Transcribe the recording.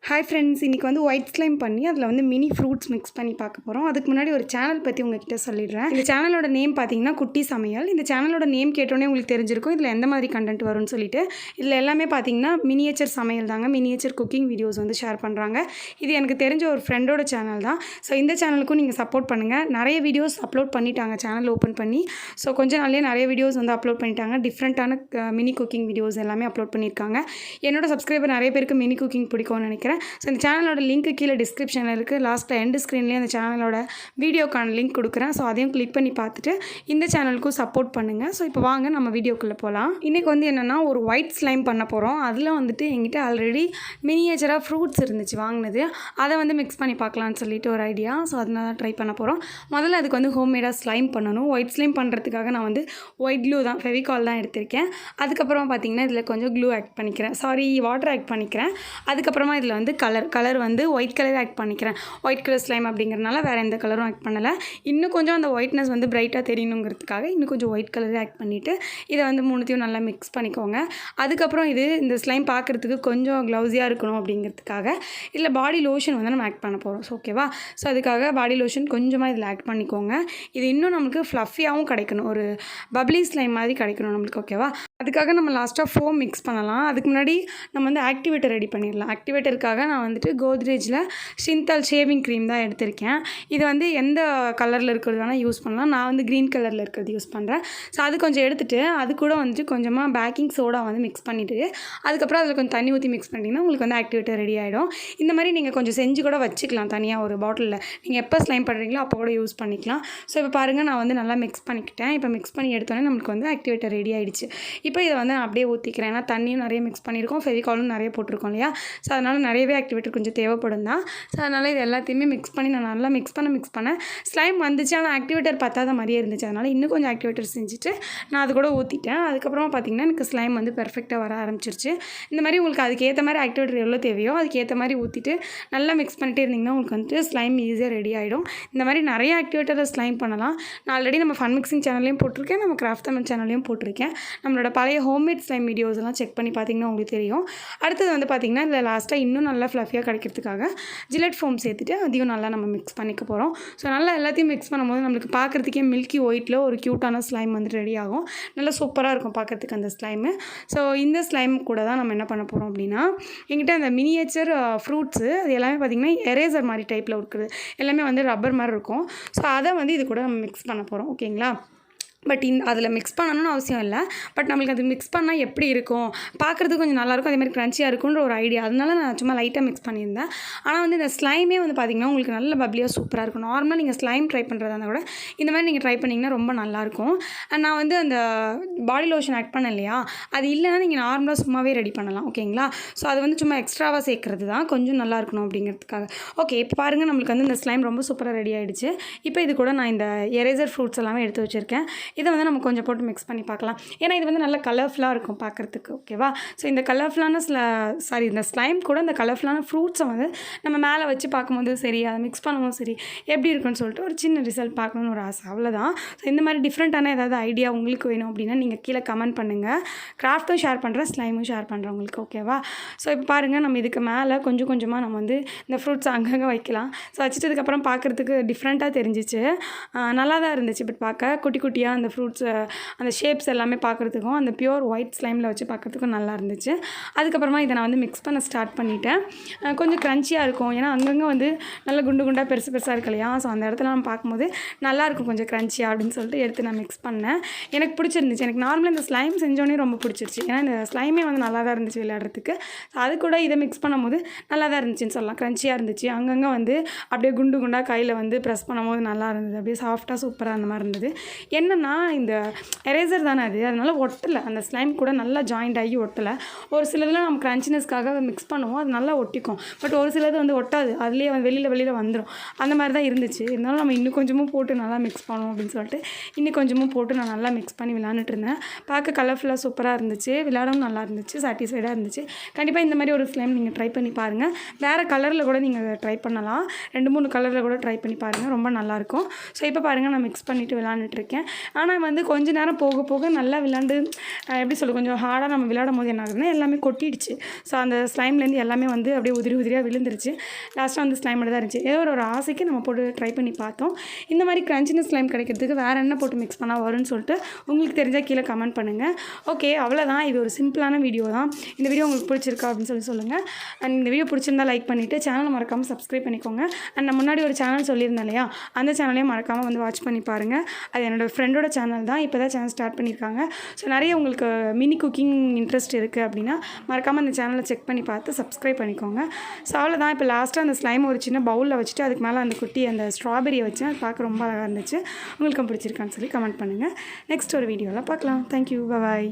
Hi friends, இன்றைக்கி வந்து white slime பண்ணி அதில் வந்து மினி ஃப்ரூட்ஸ் மிக்ஸ் பண்ணி பார்க்க போகிறோம். அதுக்கு முன்னாடி ஒரு சேனல் பற்றி உங்ககிட்ட சொல்லிடுறேன். இந்த சேனலோட நேம் பார்த்தீங்கன்னா குட்டி சமையல். இந்த சேனலோட நேம் கேட்டோன்னே உங்களுக்கு தெரிஞ்சிருக்கும் இதில் எந்த மாதிரி கண்டென்ட் வரும்னு சொல்லிட்டு. இதில் எல்லாமே பார்த்தீங்கன்னா மினியேச்சர் சமையல் தாங்க, மினியேச்சர் குக்கிங் வீடியோஸ் வந்து ஷேர் பண்ணுறாங்க. இது எனக்கு தெரிஞ்ச ஒரு ஃப்ரெண்டோட சேனல் தான். ஸோ இந்த சேனலுக்கும் நீங்கள் சப்போர்ட் பண்ணுங்கள். நிறைய வீடியோஸ் அப்லோட் பண்ணிட்டாங்க சேனல் ஓப்பன் பண்ணி. ஸோ கொஞ்ச நாள்லேயே நிறைய வீடியோஸ் வந்து அப்லோட் பண்ணிட்டாங்க. டிஃப்ரெண்ட்டான மினி குக்கிங் வீடியோஸ் எல்லாமே அப்லோட் பண்ணியிருக்காங்க. என்னோட சப்ஸ்கிரைபர் நிறைய பேருக்கு மினி குக்கிங் பிடிக்கும்னு நினைக்கிறேன். ஸோ இந்த சேனலோட லிங்க் கீழே டிஸ்கிரிப்ஷனில் இருக்குது. லாஸ்ட்டில் எண்ட் ஸ்க்ரீன்லேயே அந்த சேனலோட வீடியோக்கான லிங்க் கொடுக்குறேன். ஸோ அதையும் கிளிக் பண்ணி பார்த்துட்டு இந்த சேனலுக்கும் சப்போர்ட் பண்ணுங்கள். ஸோ இப்போ வாங்க நம்ம வீடியோக்குள்ளே போகலாம். இன்றைக்கி வந்து என்னென்னா ஒரு ஒயிட் ஸ்லைம் பண்ண போகிறோம். அதில் வந்துட்டு எங்கிட்ட ஆல்ரெடி மினியேச்சராக ஃப்ரூட்ஸ் இருந்துச்சு வாங்கினது. அதை வந்து மிக்ஸ் பண்ணி பார்க்கலான்னு சொல்லிட்டு ஒரு ஐடியா. ஸோ அதனால தான் ட்ரை பண்ண போகிறோம். முதல்ல அதுக்கு வந்து ஹோம்மேடாக ஸ்லைம் பண்ணணும். ஒயிட் ஸ்லைம் பண்ணுறதுக்காக நான் வந்து ஒயிட் க்ளூ தான், ஃபெவிகால் தான் எடுத்திருக்கேன். அதுக்கப்புறமா பார்த்திங்கன்னா இதில் கொஞ்சம் க்ளூ ஆட் பண்ணிக்கிறேன், வாட்டர் ஆட் பண்ணிக்கிறேன். அதுக்கப்புறமா இதில் வந்து கலர் வந்து ஒயிட் கலர் ஆட் பண்ணிக்கிறேன். ஒயிட் கலர் ஸ்லைம் அப்படிங்கிறனால வேறு எந்த கலரும் ஆட் பண்ணலை. இன்னும் கொஞ்சம் அந்த ஒயிட்னஸ் வந்து பிரைட்டாக தெரியணுங்கிறதுக்காக இன்னும் கொஞ்சம் ஒயிட் கலர் ஆட் பண்ணிவிட்டு இதை வந்து மூணுத்தையும் நல்லா மிக்ஸ் பண்ணிக்கோங்க. அதுக்கப்புறம் இந்த ஸ்லைம் பார்க்குறதுக்கு கொஞ்சம் க்ளவுஸியாக இருக்கணும் அப்படிங்கிறதுக்காக இதில் பாடி லோஷன் வந்து நம்ம ஆட் பண்ண போகிறோம். ஸோ ஓகேவா? ஸோ அதுக்காக பாடி லோஷன் கொஞ்சமாக இதில் ஆட் பண்ணிக்கோங்க. இது இன்னும் நம்மளுக்கு ஃப்ளஃபியாகவும் கிடைக்கணும், ஒரு பப்ளி ஸ்லைம் மாதிரி கிடைக்கணும் நம்மளுக்கு. ஓகேவா? அதுக்காக நம்ம லாஸ்ட்டாக ஃபோம் மிக்ஸ் பண்ணலாம். அதுக்கு முன்னாடி நம்ம வந்து ஆக்டிவேட்டர் ரெடி பண்ணிடலாம். ஆக்டிவேட்டருக்காக நான் வந்துட்டு கோத்ரேஜில் சிந்தால் ஷேவிங் க்ரீம் தான் எடுத்திருக்கேன். இது வந்து எந்த கலரில் இருக்கிறது வேணால் யூஸ் பண்ணலாம். நான் வந்து க்ரீன் கலரில் இருக்கிறது யூஸ் பண்ணுறேன். ஸோ அது கொஞ்சம் எடுத்துகிட்டு அது கூட வந்துட்டு கொஞ்சமாக பேக்கிங் சோடா வந்து மிக்ஸ் பண்ணிவிட்டு அதுக்கப்புறம் அதில் கொஞ்சம் தண்ணி ஊற்றி மிக்ஸ் பண்ணிங்கன்னா உங்களுக்கு வந்து ஆக்டிவேட்டர் ரெடி ஆகிடும். இந்த மாதிரி நீங்கள் கொஞ்சம் செஞ்சு கூட வச்சுக்கலாம் தனியாக ஒரு பாட்டிலில். நீங்கள் எப்போ ஸ்லைம் பண்ணுறீங்களோ அப்போ கூட யூஸ் பண்ணிக்கலாம். ஸோ இப்போ பாருங்கள், நான் வந்து நல்லா மிக்ஸ் பண்ணிக்கிட்டேன். இப்போ மிக்ஸ் பண்ணி எடுத்தோன்னே நம்மளுக்கு வந்து ஆக்டிவேட்டர் ரெடி ஆகிடுச்சு. இப்போ இதை வந்து நான் அப்படியே ஊற்றிக்கிறேன். ஏன்னா தண்ணியும் நிறைய மிக்ஸ் பண்ணியிருக்கோம், ஃபெவிகாலும் நிறைய போட்டிருக்கோம் இல்லையா? ஸோ அதனால் நிறையவே ஆக்டிவேட்டர் கொஞ்சம் தேவைப்படும் தான். ஸோ அதனால் இது எல்லாத்தையுமே மிக்ஸ் பண்ணி நான் நல்லா மிக்ஸ் பண்ணேன். ஸ்லைம் வந்துச்சு, ஆனால் ஆக்டிவேட்டர் பத்தாத மாதிரியே இருந்துச்சு. அதனால் இன்னும் கொஞ்சம் ஆக்டிவேட்டர் செஞ்சுட்டு நான் அது கூட ஊற்றிட்டேன். அதுக்கப்புறமா பார்த்திங்கன்னா எனக்கு ஸ்லைம் வந்து பெர்ஃபெக்டாக வர ஆரம்பிச்சிருச்சு. இந்த மாதிரி உங்களுக்கு அதுக்கேற்ற மாதிரி ஆக்டிவேட்டர் எவ்வளோ தேவையோ அதுக்கேற்ற மாதிரி ஊற்றிட்டு நல்லா மிக்ஸ் பண்ணிட்டே இருந்திங்கன்னா உங்களுக்கு வந்துட்டு ஸ்லைம் ஈஸியாக ரெடி ஆகிடும். இந்த மாதிரி நிறைய ஆக்டிவேட்டரை ஸ்லைம் பண்ணலாம். நான் ஆல்ரெடி நம்ம ஃபன் மிக்சிங் சேனல்லையும் போட்டிருக்கேன், நம்ம கிராஃப்ட் தமிழ் சேனல்லையும் போட்டிருக்கேன். நம்மளோட பழைய ஹோம்மேட் ஸ்லைம் வீடியோஸ் எல்லாம் செக் பண்ணி பார்த்திங்கன்னா உங்களுக்கு தெரியும். அடுத்தது வந்து பார்த்திங்கன்னா இதில் லாஸ்ட்டாக இன்னும் நல்லா ஃப்ளஃபியாக கிடைக்கிறதுக்காக ஜிலெட் ஃபோம் சேர்த்துட்டு அதையும் நல்லா நம்ம மிக்ஸ் பண்ணிக்க போகிறோம். ஸோ நல்லா எல்லாத்தையும் மிக்ஸ் பண்ணும்போது நம்மளுக்கு பார்க்குறதுக்கே மில்கி ஒயிட்டில் ஒரு க்யூட்டான ஸ்லைம் வந்து ரெடி ஆகும். நல்லா சூப்பராக இருக்கும் பார்க்குறதுக்கு அந்த ஸ்லைமு. ஸோ இந்த ஸ்லைம் கூட தான் நம்ம என்ன பண்ண போகிறோம் அப்படின்னா, எங்கிட்ட அந்த மினியேச்சர் ஃப்ரூட்ஸு அது எல்லாமே பார்த்திங்கன்னா எரேசர் மாதிரி டைப்பில் இருக்குது. எல்லாமே வந்து ரப்பர் மாதிரி இருக்கும். ஸோ அதை வந்து இது கூட நம்ம மிக்ஸ் பண்ண போகிறோம். ஓகேங்களா? பட் அதில் மிக்ஸ் பண்ணணும்னு அவசியம் இல்லை. பட் நம்மளுக்கு அது மிக்ஸ் பண்ணால் எப்படி இருக்கும், பார்க்குறதுக்கு கொஞ்சம் நல்லாயிருக்கும், அதேமாதிரி க்ரன்ச்சியாக இருக்குன்ற ஒரு ஐடியா. அதனால நான் சும்மா லைட்டாக மிக்ஸ் பண்ணியிருந்தேன். ஆனால் வந்து இந்த ஸ்லைமே வந்து பார்த்திங்கன்னா உங்களுக்கு நல்ல பப்ளியாக சூப்பராக இருக்கும். நார்மலாக நீங்கள் ஸ்லைம் ட்ரை பண்ணுறதா இருந்தால் கூட இந்த மாதிரி நீங்கள் ட்ரை பண்ணிங்கன்னா ரொம்ப நல்லாயிருக்கும். நான் வந்து அந்த பாடி லோஷன் ஆட் பண்ணேன் இல்லையா, அது இல்லைன்னா நீங்கள் நார்மலாக சும்மாவே ரெடி பண்ணலாம். ஓகேங்களா? ஸோ அது வந்து சும்மா எக்ஸ்ட்ராவாக சேர்க்குறது தான், கொஞ்சம் நல்லா இருக்கணும் அப்படிங்கிறதுக்காக. ஓகே, இப்போ பாருங்கள் நம்மளுக்கு வந்து இந்த ஸ்லைம் ரொம்ப சூப்பராக ரெடி ஆகிடுச்சு. இப்போ இது கூட நான் இந்த எரேசர் ஃப்ரூட்ஸ் எல்லாமே எடுத்து வச்சுருக்கேன். இதை வந்து நம்ம கொஞ்சம் போட்டு மிக்ஸ் பண்ணி பார்க்கலாம். ஏன்னா இது வந்து நல்ல கலர்ஃபுல்லாக இருக்கும் பார்க்குறதுக்கு. ஓகேவா? ஸோ இந்த கலர்ஃபுல்லான இந்த ஸ்லைம் கூட இந்த கலர்ஃபுல்லான ஃப்ரூட்ஸை வந்து நம்ம மேலே வச்சு பார்க்கும்போது சரி, அதை மிக்ஸ் பண்ணும்போது சரி, எப்படி இருக்குன்னு சொல்லிட்டு ஒரு சின்ன ரிசல்ட் பார்க்கணுன்னு ஒரு ஆசை, அவ்வளோதான். ஸோ இந்த மாதிரி டிஃப்ரெண்ட்டான ஏதாவது ஐடியா உங்களுக்கு வேணும் அப்படின்னா நீங்கள் கீழே கமெண்ட் பண்ணுங்கள். கிராஃப்ட்டும் ஷேர் பண்ணுறேன், ஸ்லைமும் ஷேர் பண்ணுறேன் உங்களுக்கு. ஓகேவா? ஸோ இப்போ பாருங்கள், நம்ம இதுக்கு மேலே கொஞ்சம் கொஞ்சமாக நம்ம வந்து இந்த ஃப்ரூட்ஸ் அங்கங்கே வைக்கலாம். ஸோ வச்சுட்டதுக்கப்புறம் பார்க்குறதுக்கு டிஃப்ரெண்ட்டாக தெரிஞ்சிச்சு, நல்லா தான் இருந்துச்சு. பட் பார்க்க குட்டி குட்டியாக அந்த ஃப்ரூட்ஸ் அந்த ஷேப்ஸ் எல்லாமே பார்க்குறதுக்கும் அந்த பியூர் ஒயிட் ஸ்லைமில் வச்சு பார்க்குறதுக்கும் நல்லா இருந்துச்சு. அதுக்கப்புறமா இதை நான் வந்து மிக்ஸ் பண்ண ஸ்டார்ட் பண்ணிட்டேன். கொஞ்சம் க்ரன்ச்சியாக இருக்கும், ஏன்னா அங்கங்கே வந்து நல்லா குண்டு குண்டாக பெருசு பெருசாக இருக்கு இல்லையா? ஸோ அந்த இடத்துல நம்ம பார்க்கும்போது நல்லாயிருக்கும் கொஞ்சம் க்ரன்ச்சியாக அப்படின்னு சொல்லிட்டு எடுத்து நான் மிக்ஸ் பண்ணேன். எனக்கு பிடிச்சிருந்துச்சு. எனக்கு நார்மலாக இந்த ஸ்லைம் செஞ்சோடனே ரொம்ப பிடிச்சிருச்சு. ஏன்னா இந்த ஸ்லைமே வந்து நல்லா தான் இருந்துச்சு விளையாடுறதுக்கு. ஸோ அது கூட இதை மிக்ஸ் பண்ணும்போது நல்லா தான் இருந்துச்சுன்னு சொல்லலாம். க்ரன்ச்சியாக இருந்துச்சு. அங்கங்கே வந்து அப்படியே குண்டு குண்டாக கையில் வந்து ப்ரெஸ் பண்ணும்போது நல்லா இருந்தது. அப்படியே சாஃப்டாக சூப்பராக அந்த மாதிரி இருந்தது. என்னென்னா இந்த எரேசர் தானே அது, அதனால் ஒட்டலை. அந்த ஸ்லைம் கூட நல்லா ஜாயிண்ட் ஆகி ஒட்டலை. ஒரு சிலதில் நம்ம க்ரன்ச்சினஸ்க்காக மிக்ஸ் பண்ணுவோம், அது நல்லா ஒட்டிக்கும். பட் ஒரு சிலது வந்து ஒட்டாது, அதுலேயே வெளியில் வந்துடும். அந்த மாதிரி தான் இருந்துச்சு. இருந்தாலும் நம்ம இன்னும் கொஞ்சமும் போட்டு நல்லா மிக்ஸ் பண்ணுவோம் அப்படின்னு சொல்லிட்டு இன்னும் கொஞ்சமும் போட்டு நான் நல்லா மிக்ஸ் பண்ணி விளையாண்டுட்டு இருந்தேன். பார்க்க கலர்ஃபுல்லாக சூப்பராக இருந்துச்சு, விளையாடவும் நல்லா இருந்துச்சு, சாட்டிஸ்ஃபைடாக இருந்துச்சு. கண்டிப்பாக இந்த மாதிரி ஒரு ஸ்லைம் நீங்கள் ட்ரை பண்ணி பாருங்கள். வேறு கலரில் கூட நீங்கள் ட்ரை பண்ணலாம், 2-3 கலரில் கூட ட்ரை பண்ணி பாருங்கள், ரொம்ப நல்லாயிருக்கும். ஸோ இப்போ பாருங்கள், நான் மிக்ஸ் பண்ணிவிட்டு விளையாண்டுட்டுருக்கேன். ஆனால் வந்து கொஞ்ச நேரம் போக போக நல்லா விளாண்டு எப்படி சொல்ல கொஞ்சம் ஹார்டாக நம்ம விளையாடும் போது என்ன ஆகுதுன்னா எல்லாமே கொட்டிடுச்சு. ஸோ அந்த ஸ்லைம்லேருந்து எல்லாமே வந்து அப்படியே உதிரி உதிரியாக விழுந்துருச்சு. லாஸ்ட்டாக வந்து ஸ்லைம் மட்டும் தான் இருந்துச்சு. ஏதோ ஒரு ஆசைக்கு நம்ம போட்டு ட்ரை பண்ணி பார்த்தோம். இந்த மாதிரி கிரன்ச்சினஸ் ஸ்லைம் கிடைக்கிறதுக்கு வேறு என்ன போட்டு மிக்ஸ் பண்ணால் வரும்னு சொல்லிட்டு உங்களுக்கு தெரிஞ்சால் கீழே கமெண்ட் பண்ணுங்கள். ஓகே, அவ்வளோதான். இது ஒரு சிம்பிளான வீடியோ தான். இந்த வீடியோ உங்களுக்கு பிடிச்சிருக்கா அப்படின்னு சொல்லுங்கள். அண்ட் இந்த வீடியோ பிடிச்சிருந்தா லைக் பண்ணிவிட்டு சேனலை மறக்காமல் சப்ஸ்கிரைப் பண்ணிக்கோங்க. அண்ட் நான் முன்னாடி ஒரு சேனல் சொல்லியிருந்தேன் இல்லையா, அந்த சேனலையும் மறக்காமல் வந்து வாட்ச் பண்ணி பாருங்கள். அது என்னோடய ஃப்ரெண்டோட சேனல் தான். இப்போ தான் சேனல் ஸ்டார்ட் பண்ணியிருக்காங்க. ஸோ நிறைய உங்களுக்கு மினி குக்கிங் இன்ட்ரெஸ்ட் இருக்குது அப்படின்னா மறக்காமல் அந்த சேனலை செக் பண்ணி பார்த்து சப்ஸ்கிரைப் பண்ணிக்கோங்க. ஸோ அவ்வளோதான். இப்போ லாஸ்ட்டாக அந்த ஸ்லைம் ஒரு சின்ன பவுலில் வச்சுட்டு அதுக்கு மேலே அந்த குட்டி அந்த ஸ்ட்ராபெரியை வச்சு அது பார்க்க ரொம்ப அழகாக இருந்துச்சு. உங்களுக்கு பிடிச்சிருக்கான்னு சொல்லி கமெண்ட் பண்ணுங்கள். நெக்ஸ்ட் ஒரு வீடியோவில் பார்க்கலாம். தேங்க்யூ, பாய்.